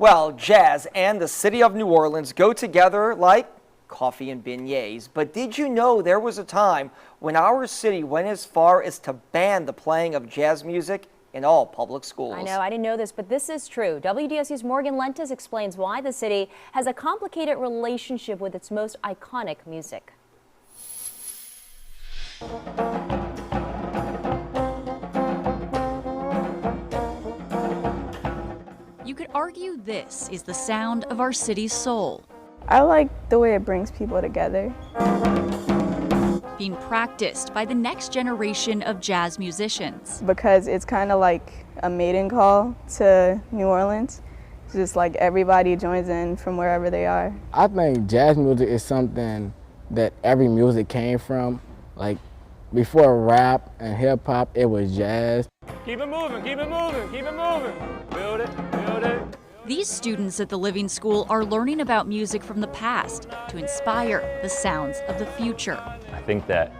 Well, jazz and the city of New Orleans go together like coffee and beignets. But did you know there was a time when our city went as far as to ban the playing of jazz music in all public schools? I know, I didn't know this, but this is true. WDSU's Morgan Lentis explains why the city has a complicated relationship with its most iconic music. You could argue this is the sound of our city's soul. I like the way it brings people together. Being practiced by the next generation of jazz musicians. Because it's kind of like a maiden call to New Orleans. It's just like everybody joins in from wherever they are. I think jazz music is something that every music came from. Like before rap and hip hop, it was jazz. Keep it moving, keep it moving, keep it moving. Build it, build it. These students at the Living School are learning about music from the past to inspire the sounds of the future. I think that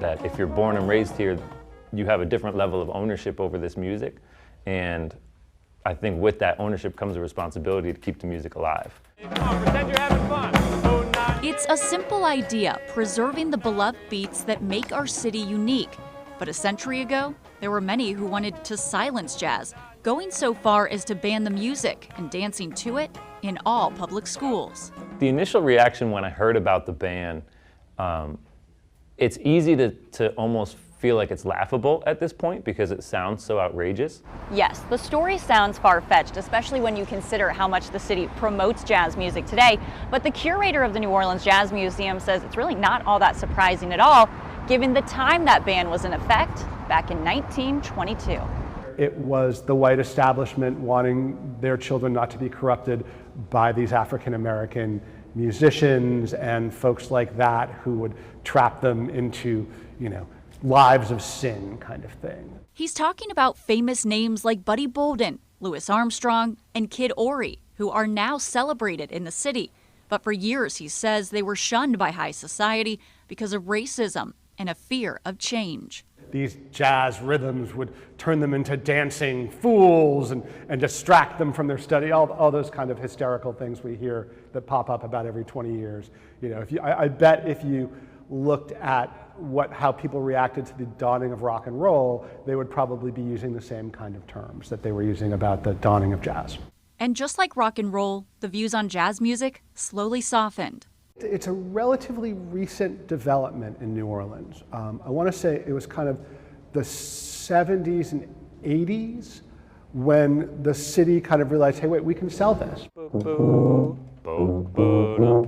if you're born and raised here, you have a different level of ownership over this music. And I think with that ownership comes a responsibility to keep the music alive. Come on, pretend you're having fun. It's a simple idea, preserving the beloved beats that make our city unique. But a century ago, there were many who wanted to silence jazz, going so far as to ban the music and dancing to it in all public schools. The initial reaction when I heard about the ban, it's easy to almost feel like it's laughable at this point because it sounds so outrageous. Yes, the story sounds far-fetched, especially when you consider how much the city promotes jazz music today. But the curator of the New Orleans Jazz Museum says it's really not all that surprising at all, given the time that ban was in effect back in 1922. It was the white establishment wanting their children not to be corrupted by these African-American musicians and folks like that who would trap them into, lives of sin kind of thing. He's talking about famous names like Buddy Bolden, Louis Armstrong, and Kid Ory, who are now celebrated in the city. But for years, he says they were shunned by high society because of racism and a fear of change. These jazz rhythms would turn them into dancing fools and distract them from their study, all those kind of hysterical things we hear that pop up about every 20 years. I bet if you looked at how people reacted to the dawning of rock and roll, they would probably be using the same kind of terms that they were using about the dawning of jazz. And just like rock and roll, the views on jazz music slowly softened. It's a relatively recent development in New Orleans. I want to say it was kind of the 70s and 80s when the city kind of realized, hey, wait, we can sell this.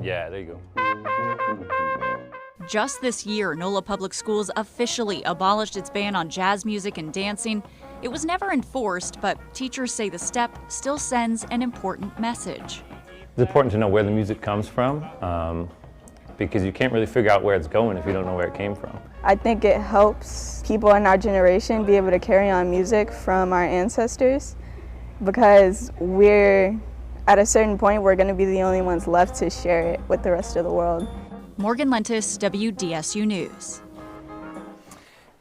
Yeah, there you go. Just this year, NOLA Public Schools officially abolished its ban on jazz music and dancing. It was never enforced, but teachers say the step still sends an important message. It's important to know where the music comes from because you can't really figure out where it's going if you don't know where it came from. I think it helps people in our generation be able to carry on music from our ancestors because at a certain point, we're going to be the only ones left to share it with the rest of the world. Morgan Lentis, WDSU News.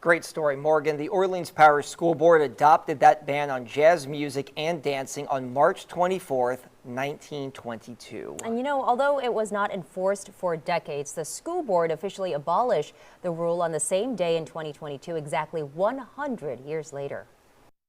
Great story, Morgan. The Orleans Parish School Board adopted that ban on jazz music and dancing on March 24th, 1922. And although it was not enforced for decades, the school board officially abolished the rule on the same day in 2022, exactly 100 years later.